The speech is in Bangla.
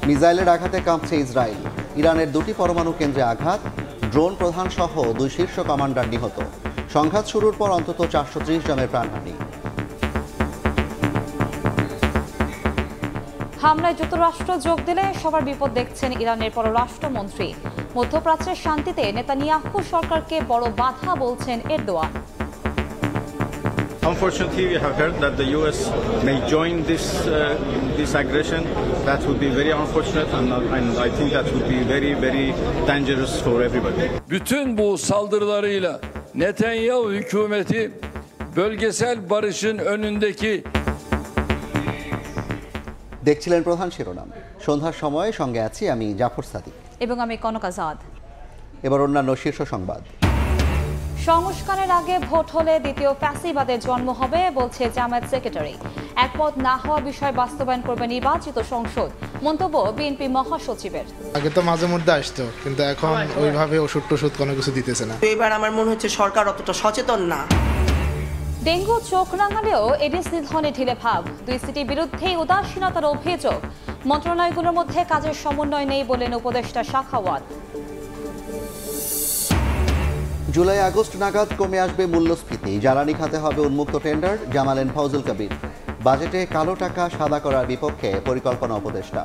মিসাইলের আঘাতে কাঁপছে ইসরায়েল। ইরানের দুটি পরমাণু কেন্দ্রে আঘাত, ড্রোন প্রধান সহ 2 শীর্ষ কমান্ডার নিহত। সংঘাত শুরুর পর অন্তত 430 জনের প্রাণহানি। হামলায় যুক্তরাষ্ট্র যোগ দিলে সবার বিপদ দেখছেন ইরানের পররাষ্ট্রমন্ত্রী। মধ্যপ্রাচ্যের শান্তিতে নেতানিয়াহু সরকারকে বড় বাধা বলছেন Erdogan. Unfortunately, we have heard that the U.S. may join this aggression. That would be very unfortunate, and I think that would be very, very dangerous for everybody. Bütün bu saldırılarıyla Netanyahu hükümeti bölgesel barışın önündeki দেখছিলেন প্রধান শিরোনাম। সন্ধ্যার সময় সঙ্গে আছি আমি জাফর সাদিক এবং আমি কনক আজাদ। এবার অন্যান্য শীর্ষ সংবাদ। সংস্কারের আগে ভোট হলে দ্বিতীয় ফ্যাসিবাদের জন্ম হবে বলছে জামায়াত সেক্রেটারি। একমত না হওয়া বিষয় বাস্তবায়ন করবে নির্বাচিত সংসদ, মন্তব্য বিএনপি মহাসচিবের। আগে তো মাঝে মধ্যে আসতো, কিন্তু এখন ওইভাবে ওষুধ টষুধ কোনো কিছু দিতেছে না। এবার আমার মনে হচ্ছে সরকার অতটা সচেতন না। ডেঙ্গু চোখ রাঙালেও এডিস নিধনে ঢিলে ভাব। 2 সিটির বিরুদ্ধেই উদাসীনতার অভিযোগ। মন্ত্রণালয়গুলোর মধ্যে কাজের সমন্বয় নেই বলেন উপদেষ্টা সাখাওয়াত। জুলাই আগস্ট নাগাদ কমে আসবে মূল্যস্ফীতি, জ্বালানি খাতে হবে উন্মুক্ত টেন্ডার, জানালেন ফজল কবির। বাজেটে কালো টাকা সাদা করার বিপক্ষে পরিকল্পনা উপদেষ্টা।